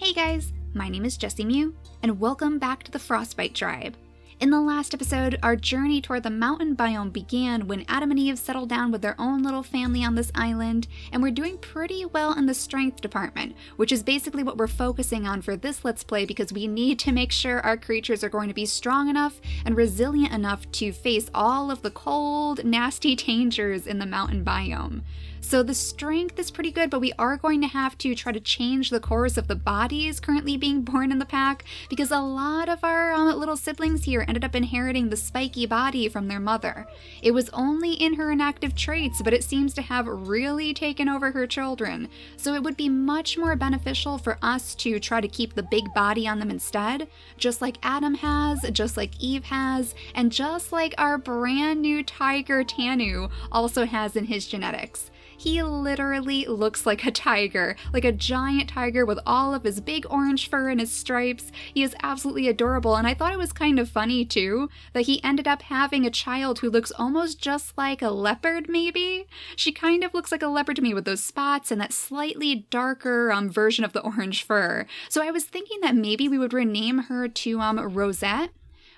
Hey guys, my name is JessiMew, and welcome back to the Frostbite tribe. In the last episode, our journey toward the mountain biome began when Adam and Eve settled down with their own little family on this island, and we're doing pretty well in the strength department, which is basically what we're focusing on for this Let's Play because we need to make sure our creatures are going to be strong enough and resilient enough to face all of the cold, nasty dangers in the mountain biome. So the strength is pretty good, but we are going to have to try to change the course of the bodies currently being born in the pack because a lot of our little siblings here ended up inheriting the spiky body from their mother. It was only in her inactive traits, but it seems to have really taken over her children. So it would be much more beneficial for us to try to keep the big body on them instead, just like Adam has, just like Eve has, and just like our brand new tiger Tanu also has in his genetics. He literally looks like a tiger, like a giant tiger with all of his big orange fur and his stripes. He is absolutely adorable, and I thought it was kind of funny too, that he ended up having a child who looks almost just like a leopard maybe? She kind of looks like a leopard to me with those spots and that slightly darker version of the orange fur. So I was thinking that maybe we would rename her to Rosette,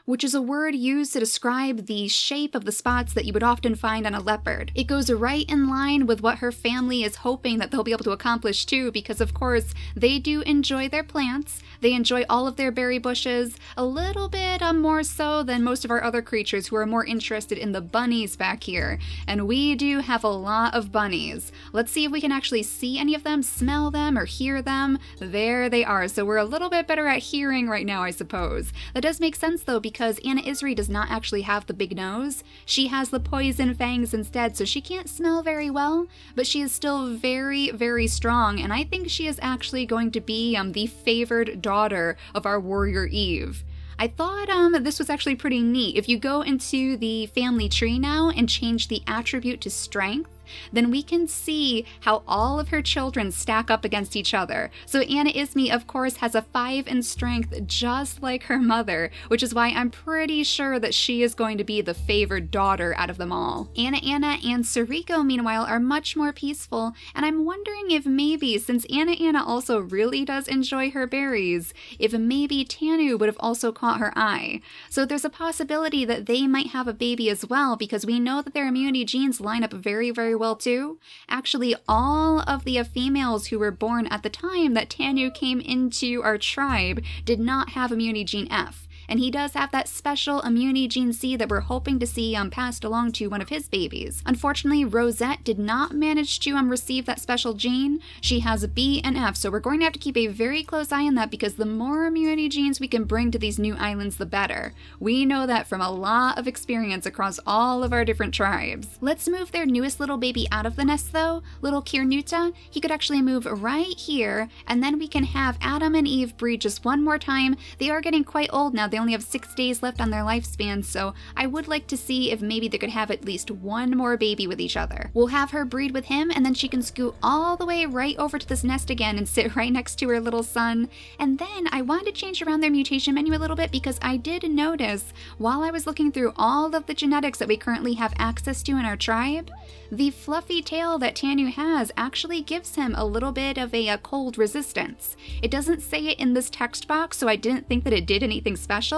which is a word used to describe the shape of the spots that you would often find on a leopard. It goes right in line with what her family is hoping that they'll be able to accomplish too, because of course they do enjoy their plants, they enjoy all of their berry bushes, a little bit more so than most of our other creatures who are more interested in the bunnies back here, and we do have a lot of bunnies. Let's see if we can actually see any of them, smell them, or hear them. There they are, so we're a little bit better at hearing right now, I suppose. That does make sense though, because Anna Isri does not actually have the big nose. She has the poison fangs instead, so she can't smell very well, but she is still very, very strong, and I think she is actually going to be the favored daughter of our warrior Eve. I thought this was actually pretty neat. If you go into the family tree now and change the attribute to strength, then we can see how all of her children stack up against each other. So Anna Ismi, of course, has a 5 in strength just like her mother, which is why I'm pretty sure that she is going to be the favored daughter out of them all. Anna and Sariko, meanwhile, are much more peaceful, and I'm wondering if maybe, since Anna also really does enjoy her berries, if maybe Tanu would have also caught her eye. So there's a possibility that they might have a baby as well, because we know that their immunity genes line up very, very well too. Actually, all of the females who were born at the time that Tanu came into our tribe did not have immunity gene F. And he does have that special immunity gene C that we're hoping to see passed along to one of his babies. Unfortunately, Rosette did not manage to receive that special gene. She has B and F, so we're going to have to keep a very close eye on that because the more immunity genes we can bring to these new islands, the better. We know that from a lot of experience across all of our different tribes. Let's move their newest little baby out of the nest though, little Kirnuta. He could actually move right here, and then we can have Adam and Eve breed just one more time. They are getting quite old now. They only have 6 days left on their lifespan, so I would like to see if maybe they could have at least one more baby with each other. We'll have her breed with him, and then she can scoot all the way right over to this nest again and sit right next to her little son. And then I wanted to change around their mutation menu a little bit because I did notice while I was looking through all of the genetics that we currently have access to in our tribe, the fluffy tail that Tanu has actually gives him a little bit of a cold resistance. It doesn't say it in this text box, so I didn't think that it did anything special,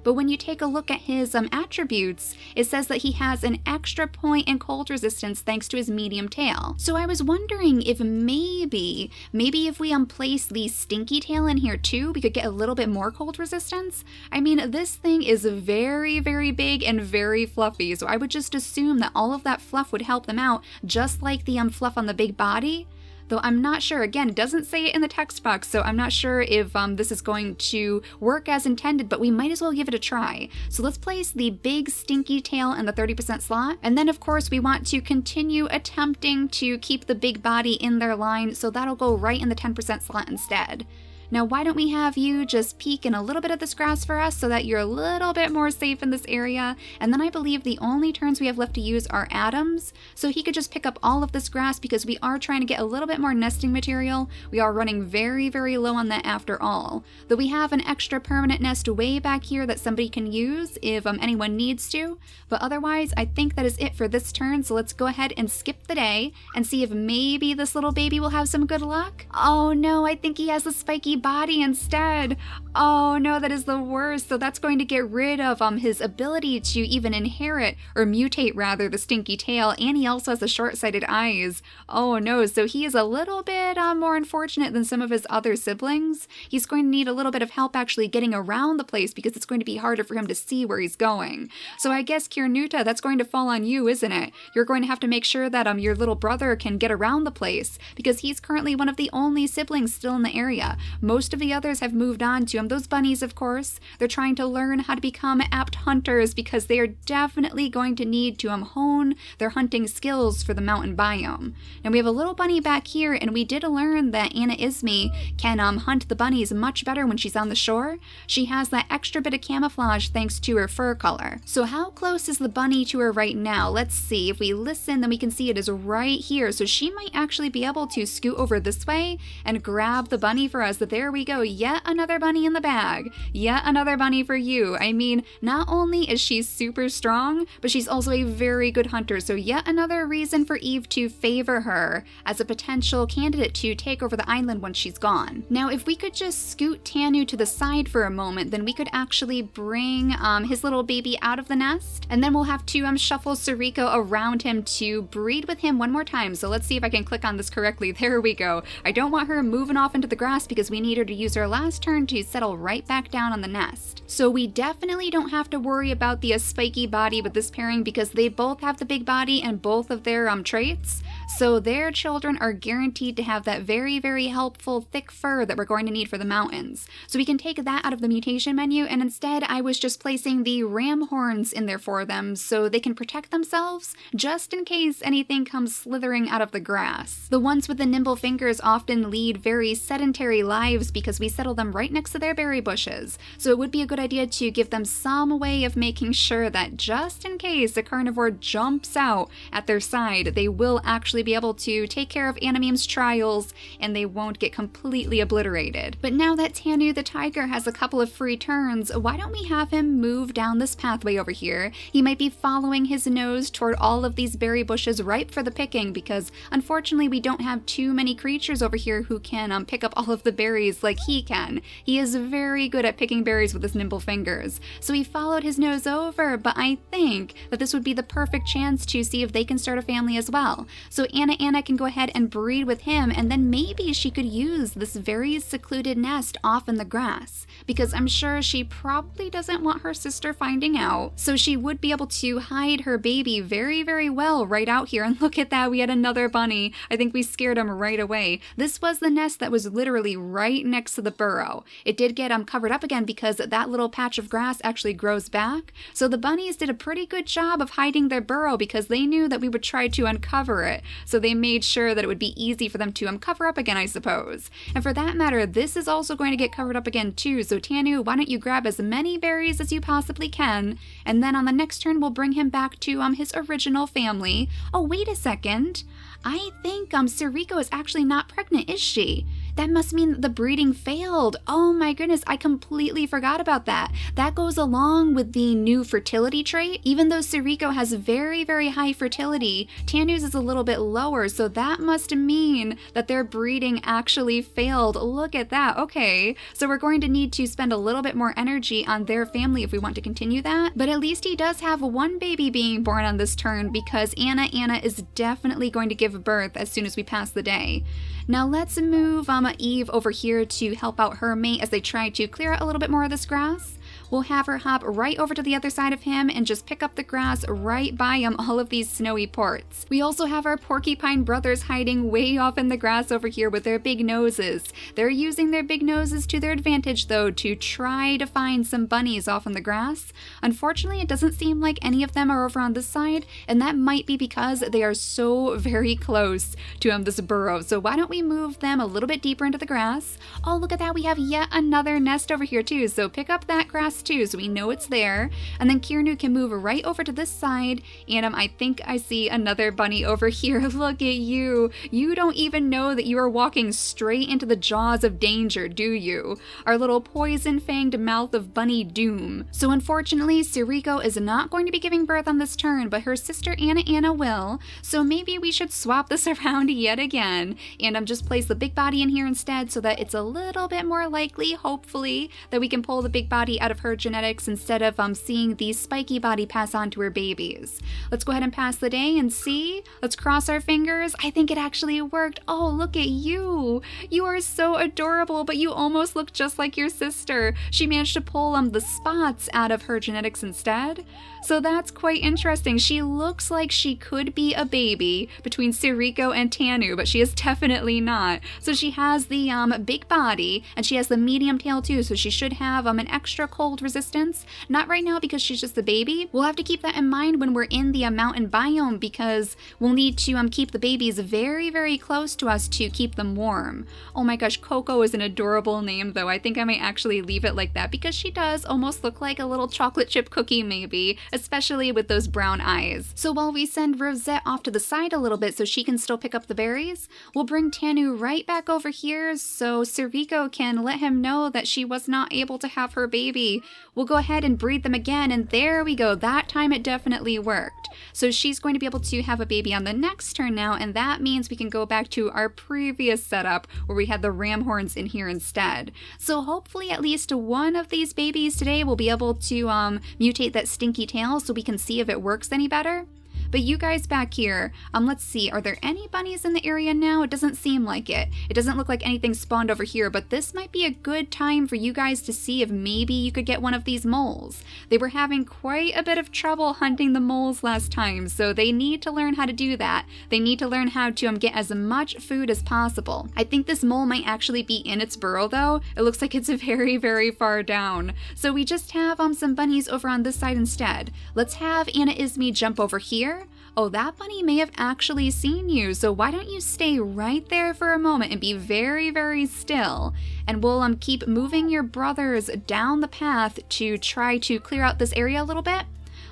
but when you take a look at his attributes, it says that he has an extra point in cold resistance thanks to his medium tail. So I was wondering if maybe if we place the stinky tail in here too, we could get a little bit more cold resistance. I mean, this thing is very, very big and very fluffy, so I would just assume that all of that fluff would help them out, just like the fluff on the big body. Though I'm not sure, again, it doesn't say it in the text box, so I'm not sure if this is going to work as intended, but we might as well give it a try. So let's place the big stinky tail in the 30% slot, and then of course we want to continue attempting to keep the big body in their line, so that'll go right in the 10% slot instead. Now, why don't we have you just peek in a little bit of this grass for us so that you're a little bit more safe in this area? And then I believe the only turns we have left to use are Adam's, so he could just pick up all of this grass because we are trying to get a little bit more nesting material. We are running very, very low on that after all. Though we have an extra permanent nest way back here that somebody can use if anyone needs to. But otherwise, I think that is it for this turn, so let's go ahead and skip the day and see if maybe this little baby will have some good luck. Oh no, I think he has the spiky body instead. Oh no, that is the worst. So that's going to get rid of his ability to even inherit, or mutate rather, the stinky tail, and he also has the short-sighted eyes. Oh no, so he is a little bit more unfortunate than some of his other siblings. He's going to need a little bit of help actually getting around the place because it's going to be harder for him to see where he's going. So I guess, Kirnuta, that's going to fall on you, isn't it? You're going to have to make sure that your little brother can get around the place because he's currently one of the only siblings still in the area. Most of the others have moved on to those bunnies, of course. They're trying to learn how to become apt hunters because they are definitely going to need to hone their hunting skills for the mountain biome. And we have a little bunny back here, and we did learn that Anna Ismay can hunt the bunnies much better when she's on the shore. She has that extra bit of camouflage thanks to her fur color. So how close is the bunny to her right now? Let's see. If we listen, then we can see it is right here. So she might actually be able to scoot over this way and grab the bunny for us. But there we go. Yet another bunny in the bag. Yet another bunny for you. I mean, not only is she super strong, but she's also a very good hunter. So yet another reason for Eve to favor her as a potential candidate to take over the island once she's gone. Now, if we could just scoot Tanu to the side for a moment, then we could actually bring his little baby out of the nest, and then we'll have to shuffle Sariko around him to breed with him one more time. So let's see if I can click on this correctly. There we go. I don't want her moving off into the grass because we need her to use her last turn to settle right back down on the nest. So we definitely don't have to worry about the spiky body with this pairing because they both have the big body and both of their traits. So their children are guaranteed to have that very, very helpful thick fur that we're going to need for the mountains. So we can take that out of the mutation menu, and instead I was just placing the ram horns in there for them so they can protect themselves just in case anything comes slithering out of the grass. The ones with the nimble fingers often lead very sedentary lives because we settle them right next to their berry bushes. So it would be a good idea to give them some way of making sure that just in case a carnivore jumps out at their side, they will actually be able to take care of Animeme's trials and they won't get completely obliterated. But now that Tanu the tiger has a couple of free turns, why don't we have him move down this pathway over here? He might be following his nose toward all of these berry bushes ripe for the picking because unfortunately we don't have too many creatures over here who can pick up all of the berries like he can. He is very good at picking berries with his nimble fingers. So he followed his nose over, but I think that this would be the perfect chance to see if they can start a family as well. So Anna can go ahead and breed with him, and then maybe she could use this very secluded nest off in the grass because I'm sure she probably doesn't want her sister finding out. So she would be able to hide her baby very, very well right out here. And look at that, we had another bunny. I think we scared him right away. This was the nest that was literally right next to the burrow. It did get covered up again because that little patch of grass actually grows back. So the bunnies did a pretty good job of hiding their burrow because they knew that we would try to uncover it. So they made sure that it would be easy for them to cover up again, I suppose. And for that matter, this is also going to get covered up again too. So Tanu, why don't you grab as many berries as you possibly can, and then on the next turn we'll bring him back to his original family. Oh, wait a second. I think Sariko is actually not pregnant, is she? That must mean that the breeding failed. Oh my goodness, I completely forgot about that. That goes along with the new fertility trait. Even though Sariko has very, very high fertility, Tanu's is a little bit lower, so that must mean that their breeding actually failed. Look at that. Okay, so we're going to need to spend a little bit more energy on their family if we want to continue that. But at least he does have one baby being born on this turn because Anna is definitely going to give birth as soon as we pass the day. Now let's move Eve over here to help out her mate as they try to clear out a little bit more of this grass. We'll have her hop right over to the other side of him and just pick up the grass right by all of these snowy ports. We also have our porcupine brothers hiding way off in the grass over here with their big noses. They're using their big noses to their advantage though to try to find some bunnies off in the grass. Unfortunately, it doesn't seem like any of them are over on this side, and that might be because they are so very close to this burrow. So why don't we move them a little bit deeper into the grass? Oh, look at that, we have yet another nest over here too. So pick up that grass nest too, so we know it's there. And then Kirnu can move right over to this side, and I think I see another bunny over here. Look at you. You don't even know that you are walking straight into the jaws of danger, do you? Our little poison-fanged mouth of bunny doom. So unfortunately, Siriko is not going to be giving birth on this turn, but her sister Anna will, so maybe we should swap this around yet again, and just place the big body in here instead so that it's a little bit more likely, hopefully, that we can pull the big body out of her genetics instead of seeing the spiky body pass on to her babies. Let's go ahead and pass the day and see. Let's cross our fingers. I think it actually worked. Oh, look at you. You are so adorable, but you almost look just like your sister. She managed to pull the spots out of her genetics instead. So that's quite interesting. She looks like she could be a baby between Siriko and Tanu, but she is definitely not. So she has the big body, and she has the medium tail too, so she should have an extra cold resistance. Not right now because she's just a baby. We'll have to keep that in mind when we're in the mountain biome, because we'll need to keep the babies very, very close to us to keep them warm. Oh my gosh, Coco is an adorable name though. I think I might actually leave it like that because she does almost look like a little chocolate chip cookie maybe, especially with those brown eyes. So while we send Rosette off to the side a little bit so she can still pick up the berries, we'll bring Tanu right back over here so Siriko can let him know that she was not able to have her baby. We'll go ahead and breed them again, and there we go. That time it definitely worked. So she's going to be able to have a baby on the next turn now, and that means we can go back to our previous setup where we had the ram horns in here instead. So hopefully at least one of these babies today will be able to mutate that stinky tail so we can see if it works any better. But you guys back here, let's see, are there any bunnies in the area now? It doesn't seem like it. It doesn't look like anything spawned over here, but this might be a good time for you guys to see if maybe you could get one of these moles. They were having quite a bit of trouble hunting the moles last time, so they need to learn how to do that. They need to learn how to get as much food as possible. I think this mole might actually be in its burrow though. It looks like it's very, very far down. So we just have some bunnies over on this side instead. Let's have Anna Ismi jump over here. Oh, that bunny may have actually seen you, so why don't you stay right there for a moment and be very, very still, and we'll keep moving your brothers down the path to try to clear out this area a little bit.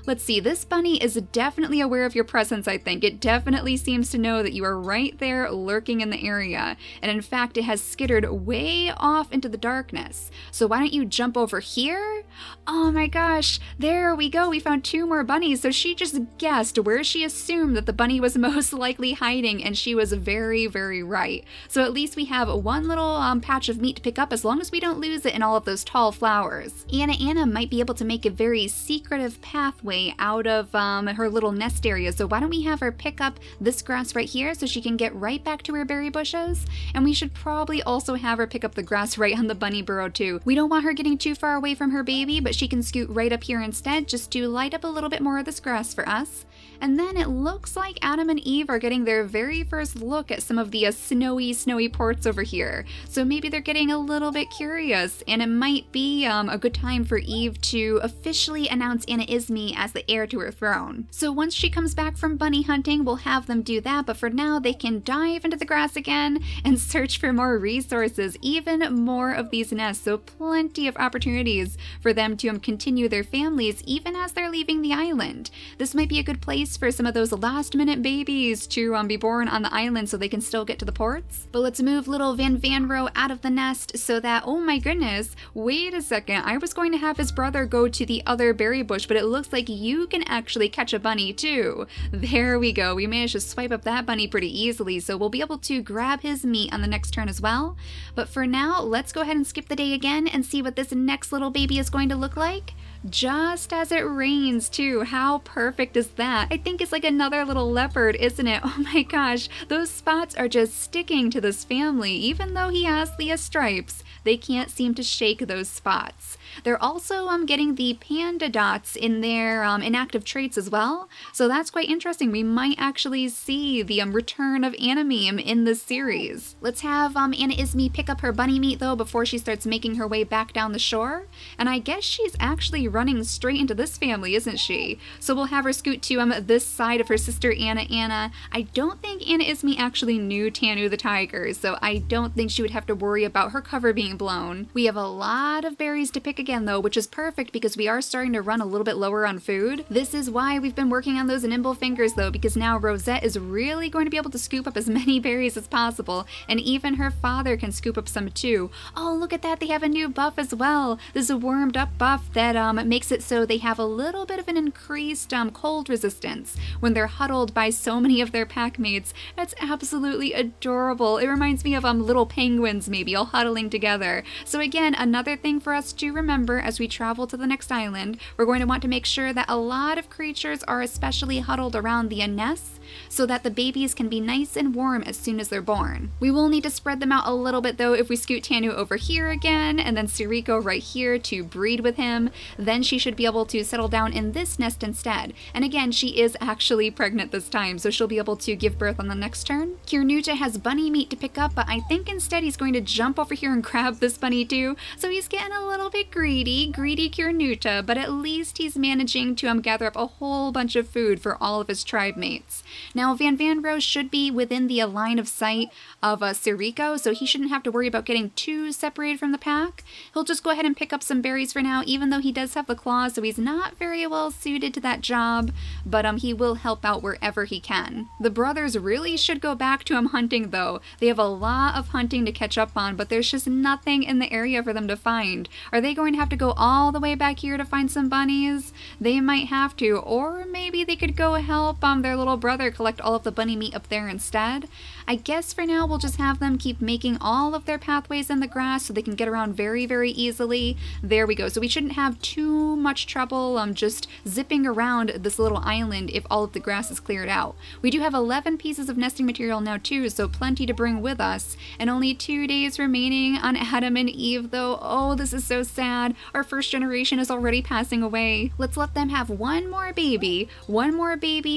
Let's see, this bunny is definitely aware of your presence, I think. It definitely seems to know that you are right there lurking in the area. And in fact, it has skittered way off into the darkness. So why don't you jump over here? Oh my gosh, there we go. We found two more bunnies. So she just guessed where she assumed that the bunny was most likely hiding, and she was very, very right. So at least we have one little patch of meat to pick up as long as we don't lose it in all of those tall flowers. Anna might be able to make a very secretive pathway out of her little nest area, so why don't we have her pick up this grass right here so she can get right back to her berry bushes, and we should probably also have her pick up the grass right on the bunny burrow too. We don't want her getting too far away from her baby, but she can scoot right up here instead just to light up a little bit more of this grass for us. And then it looks like Adam and Eve are getting their very first look at some of the snowy ports over here. So maybe they're getting a little bit curious, and it might be a good time for Eve to officially announce Anna Ismi as the heir to her throne. So once she comes back from bunny hunting, we'll have them do that, but for now they can dive into the grass again and search for more resources, even more of these nests, so plenty of opportunities for them to continue their families even as they're leaving the island. This might be a good place for some of those last-minute babies to be born on the island so they can still get to the ports. But let's move little Van Vanro out of the nest so that, oh my goodness, wait a second, I was going to have his brother go to the other berry bush, but it looks like you can actually catch a bunny too. There we go, we managed to swipe up that bunny pretty easily, so we'll be able to grab his meat on the next turn as well. But for now, let's go ahead and skip the day again and see what this next little baby is going to look like. Just as it rains too. How perfect is that? I think it's like another little leopard, isn't it? Oh my gosh, those spots are just sticking to this family. Even though he has the stripes, they can't seem to shake those spots. They're also getting the panda dots in their inactive traits as well, so that's quite interesting. We might actually see the return of Anime in this series. Let's have Anna Ismi pick up her bunny meat though before she starts making her way back down the shore, and I guess she's actually running straight into this family, isn't she? So we'll have her scoot to this side of her sister Anna. I don't think Anna Ismie actually knew Tanu the tiger, so I don't think she would have to worry about her cover being blown. We have a lot of berries to pick again though, which is perfect because we are starting to run a little bit lower on food. This is why we've been working on those nimble fingers though, because now Rosette is really going to be able to scoop up as many berries as possible, and even her father can scoop up some too. Oh, look at that, they have a new buff as well. This is a warmed up buff that makes it so they have a little bit of an increased cold resistance when they're huddled by so many of their pack mates. That's absolutely adorable. It reminds me of little penguins maybe all huddling together. So again, another thing for us to remember as we travel to the next island, we're going to want to make sure that a lot of creatures are especially huddled around the nests so that the babies can be nice and warm as soon as they're born. We will need to spread them out a little bit though if we scoot Tanu over here again and then Siriko right here to breed with him. Then she should be able to settle down in this nest instead. And again, she is actually pregnant this time, so she'll be able to give birth on the next turn. Kirnuta has bunny meat to pick up, but I think instead he's going to jump over here and grab this bunny too. So he's getting a little bit greedy Kirnuta, but at least he's managing to gather up a whole bunch of food for all of his tribe mates. Now Van Vanro should be within the line of sight of Siriko, so he shouldn't have to worry about getting too separated from the pack. He'll just go ahead and pick up some berries for now, even though he does have the claws, so he's not very well suited to that job, but he will help out wherever he can. The brothers really should go back to hunting though. They have a lot of hunting to catch up on, but there's just nothing in the area for them to find. Are they going to have to go all the way back here to find some bunnies? They might have to, or maybe they could go help their little brother collect all of the bunny meat up there instead. I guess for now we'll just have them keep making all of their pathways in the grass so they can get around very, very easily. There we go. So we shouldn't have too much trouble just zipping around this little island if all of the grass is cleared out. We do have 11 pieces of nesting material now too, so plenty to bring with us. And only 2 days remaining on Adam and Eve though. Oh, this is so sad. Our first generation is already passing away. Let's let them have one more baby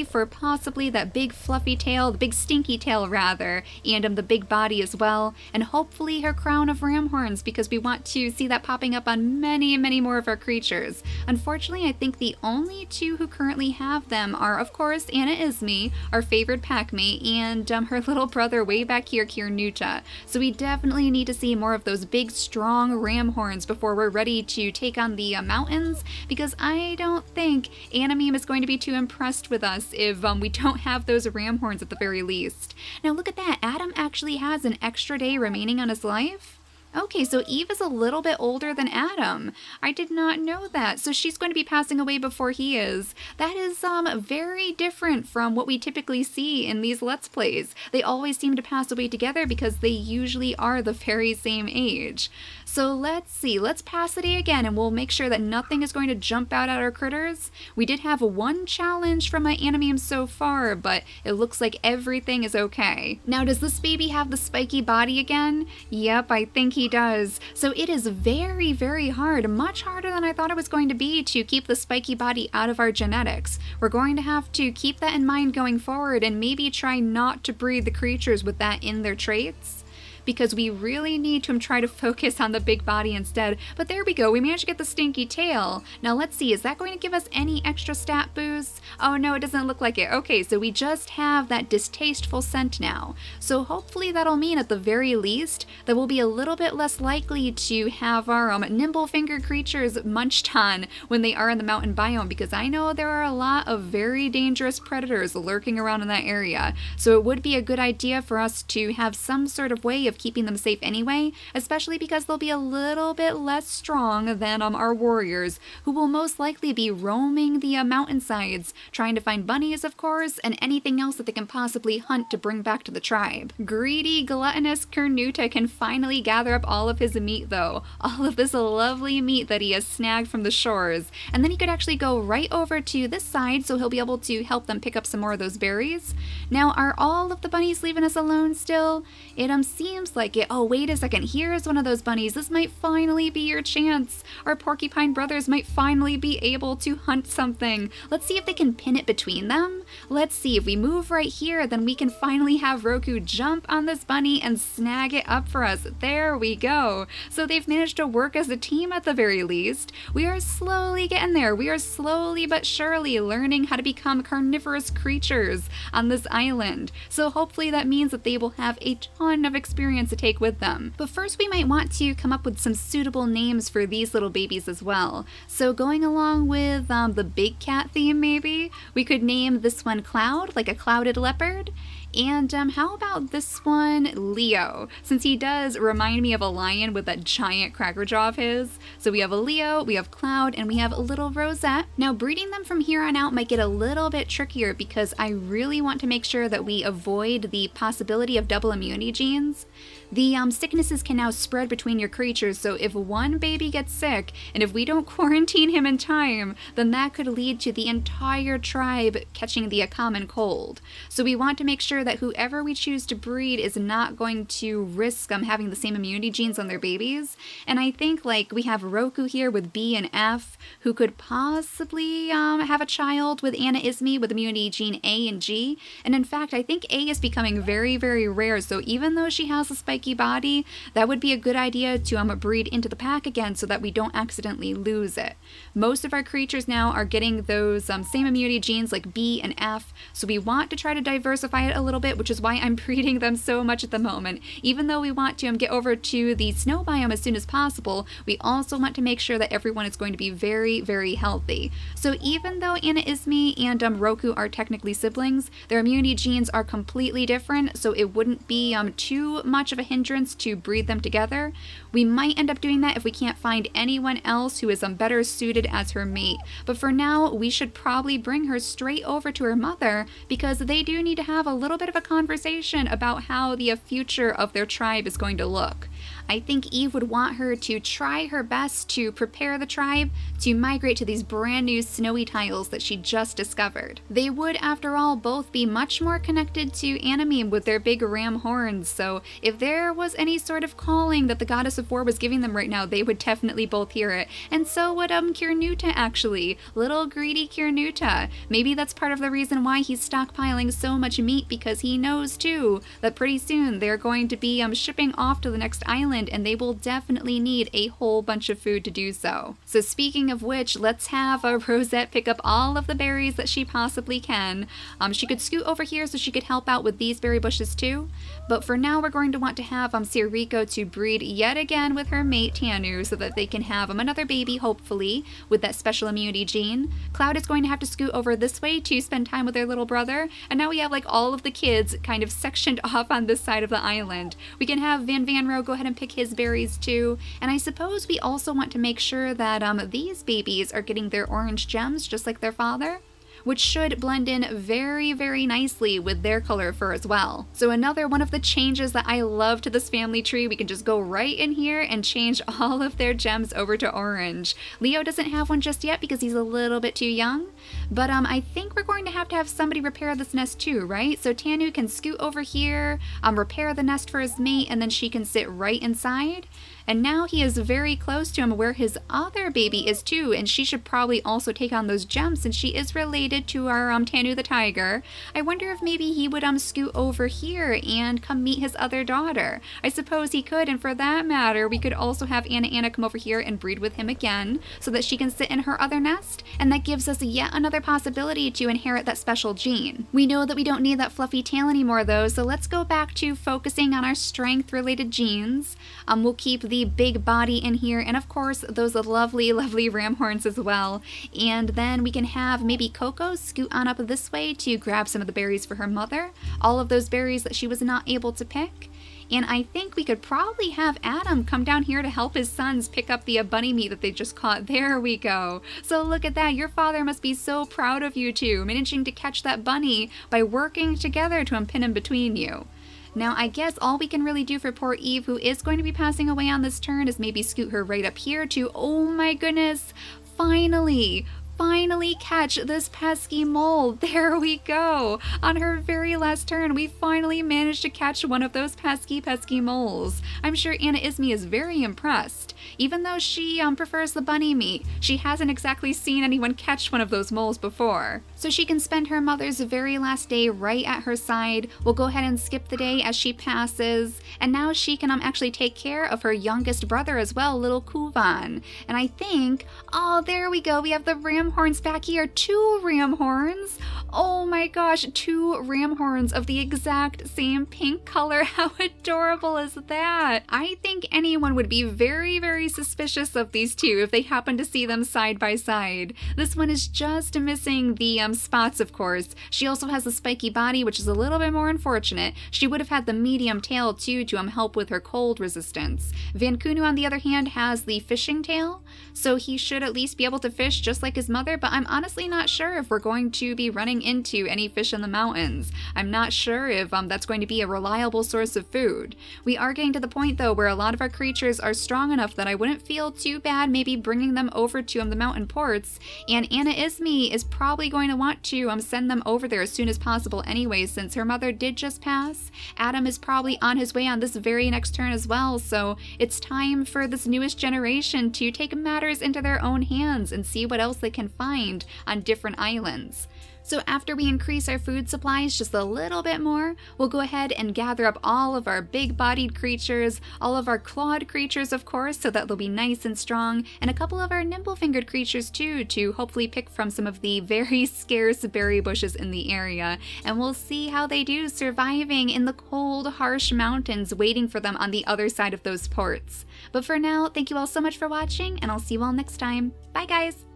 for possibly that big fluffy tail, the big stinky tail rather, and the big body as well, and hopefully her crown of ram horns, because we want to see that popping up on many, many more of our creatures. Unfortunately, I think the only two who currently have them are, of course, Anna Ismie, our favorite packmate, and her little brother way back here, Kirnuta. So we definitely need to see more of those big, strong ram horns before we're ready to take on the mountains, because I don't think Animeme is going to be too impressed with us if we don't have those ram horns at the very least. Now look at that, Adam actually has an extra day remaining on his life. Okay, so Eve is a little bit older than Adam. I did not know that. So she's going to be passing away before he is. That is very different from what we typically see in these Let's Plays. They always seem to pass away together because they usually are the very same age. So let's see, let's pass the day again and we'll make sure that nothing is going to jump out at our critters. We did have one challenge from my Animeme so far, but it looks like everything is okay. Now, does this baby have the spiky body again? Yep, I think he does. So it is very, very hard, much harder than I thought it was going to be to keep the spiky body out of our genetics. We're going to have to keep that in mind going forward and maybe try not to breed the creatures with that in their traits, because we really need to try to focus on the big body instead. But there we go, we managed to get the stinky tail. Now let's see, is that going to give us any extra stat boosts? Oh no, it doesn't look like it. Okay, so we just have that distasteful scent now. So hopefully that'll mean at the very least that we'll be a little bit less likely to have our nimble fingered creatures munched on when they are in the mountain biome, because I know there are a lot of very dangerous predators lurking around in that area. So it would be a good idea for us to have some sort of way of keeping them safe anyway, especially because they'll be a little bit less strong than our warriors, who will most likely be roaming the mountainsides, trying to find bunnies, of course, and anything else that they can possibly hunt to bring back to the tribe. Greedy, gluttonous Kirnuta can finally gather up all of his meat though, all of this lovely meat that he has snagged from the shores, and then he could actually go right over to this side so he'll be able to help them pick up some more of those berries. Now, are all of the bunnies leaving us alone still? It seems seems like it. Oh, wait a second. Here's one of those bunnies. This might finally be your chance. Our porcupine brothers might finally be able to hunt something. Let's see if they can pin it between them. Let's see. If we move right here, then we can finally have Roku jump on this bunny and snag it up for us. There we go. So they've managed to work as a team at the very least. We are slowly getting there. We are slowly but surely learning how to become carnivorous creatures on this island. So hopefully that means that they will have a ton of experience to take with them. But first we might want to come up with some suitable names for these little babies as well. So going along with the big cat theme maybe, we could name this one Cloud, like a clouded leopard. And how about this one, Leo, since he does remind me of a lion with that giant cracker jaw of his. So we have a Leo, we have Cloud, and we have a little Rosette. Now breeding them from here on out might get a little bit trickier because I really want to make sure that we avoid the possibility of double immunity genes. The sicknesses can now spread between your creatures, so if one baby gets sick, and if we don't quarantine him in time, then that could lead to the entire tribe catching the common cold. So we want to make sure that whoever we choose to breed is not going to risk having the same immunity genes on their babies. And I think like we have Roku here with B and F, who could possibly have a child with Anna Ismie with immunity gene A and G. And in fact, I think A is becoming very, very rare, so even though she has a spiky body, that would be a good idea to breed into the pack again so that we don't accidentally lose it. Most of our creatures now are getting those same immunity genes like B and F, so we want to try to diversify it a little bit, which is why I'm breeding them so much at the moment. Even though we want to get over to the snow biome as soon as possible, we also want to make sure that everyone is going to be very, very healthy. So even though Anna Ismie and Roku are technically siblings, their immunity genes are completely different, so it wouldn't be too much of a hindrance to breed them together. We might end up doing that if we can't find anyone else who is better suited as her mate. But for now, we should probably bring her straight over to her mother because they do need to have a little bit of a conversation about how the future of their tribe is going to look. I think Eve would want her to try her best to prepare the tribe to migrate to these brand new snowy tiles that she just discovered. They would, after all, both be much more connected to Anime with their big ram horns, so if there was any sort of calling that the goddess of war was giving them right now, they would definitely both hear it. And so would Kirnuta actually. Little greedy Kirnuta. Maybe that's part of the reason why he's stockpiling so much meat, because he knows too that pretty soon they're going to be shipping off to the next island, and they will definitely need a whole bunch of food to do so. So speaking of which, let's have Rosette pick up all of the berries that she possibly can. She could scoot over here so she could help out with these berry bushes too. But for now, we're going to want to have Siriko to breed yet again with her mate Tanu so that they can have another baby, hopefully, with that special immunity gene. Cloud is going to have to scoot over this way to spend time with their little brother. And now we have like all of the kids kind of sectioned off on this side of the island. We can have Van Vanro go ahead and pick his berries too. And I suppose we also want to make sure that these babies are getting their orange gems just like their father, which should blend in very, very nicely with their color fur as well. So another one of the changes that I love to this family tree, we can just go right in here and change all of their gems over to orange. Leo doesn't have one just yet because he's a little bit too young, but I think we're going to have somebody repair this nest too, right? So Tanu can scoot over here, repair the nest for his mate, and then she can sit right inside. And now he is very close to him where his other baby is too, and she should probably also take on those gems since she is related to our Tanu the tiger. I wonder if maybe he would scoot over here and come meet his other daughter. I suppose he could, and for that matter, we could also have Anna come over here and breed with him again so that she can sit in her other nest, and that gives us yet another possibility to inherit that special gene. We know that we don't need that fluffy tail anymore though, so let's go back to focusing on our strength related genes. We'll keep the big body in here, and of course those lovely, lovely ram horns as well. And then we can have maybe Coco scoot on up this way to grab some of the berries for her mother, all of those berries that she was not able to pick. And I think we could probably have Adam come down here to help his sons pick up the bunny meat that they just caught. There we go. So look at that. Your father must be so proud of you two, managing to catch that bunny by working together to pin him between you. Now, I guess all we can really do for poor Eve, who is going to be passing away on this turn, is maybe scoot her right up here to, oh my goodness, finally, finally catch this pesky mole. There we go. On her very last turn, we finally managed to catch one of those pesky moles. I'm sure Anna Ismay is very impressed. Even though she prefers the bunny meat, she hasn't exactly seen anyone catch one of those moles before. So she can spend her mother's very last day right at her side. We'll go ahead and skip the day as she passes. And now she can actually take care of her youngest brother as well, little Kuvan. And I think, oh, there we go. We have the ram horns back here. 2 ram horns. Oh my gosh, 2 ram horns of the exact same pink color. How adorable is that? I think anyone would be very, very suspicious of these two if they happen to see them side by side. This one is just missing the spots, of course. She also has a spiky body, which is a little bit more unfortunate. She would have had the medium tail too to help with her cold resistance. Van Kunu, on the other hand, has the fishing tail, so he should at least be able to fish just like his mother, but I'm honestly not sure if we're going to be running into any fish in the mountains. I'm not sure if that's going to be a reliable source of food. We are getting to the point though where a lot of our creatures are strong enough that I wouldn't feel too bad maybe bringing them over to the mountain ports, and Anna Ismay is probably going to want to send them over there as soon as possible anyway, since her mother did just pass. Adam is probably on his way on this very next turn as well, so it's time for this newest generation to take matters into their own hands and see what else they can find on different islands. So after we increase our food supplies just a little bit more, we'll go ahead and gather up all of our big-bodied creatures, all of our clawed creatures, of course, so that they'll be nice and strong, and a couple of our nimble-fingered creatures too, to hopefully pick from some of the very scarce berry bushes in the area. And we'll see how they do surviving in the cold, harsh mountains waiting for them on the other side of those ports. But for now, thank you all so much for watching, and I'll see you all next time. Bye, guys!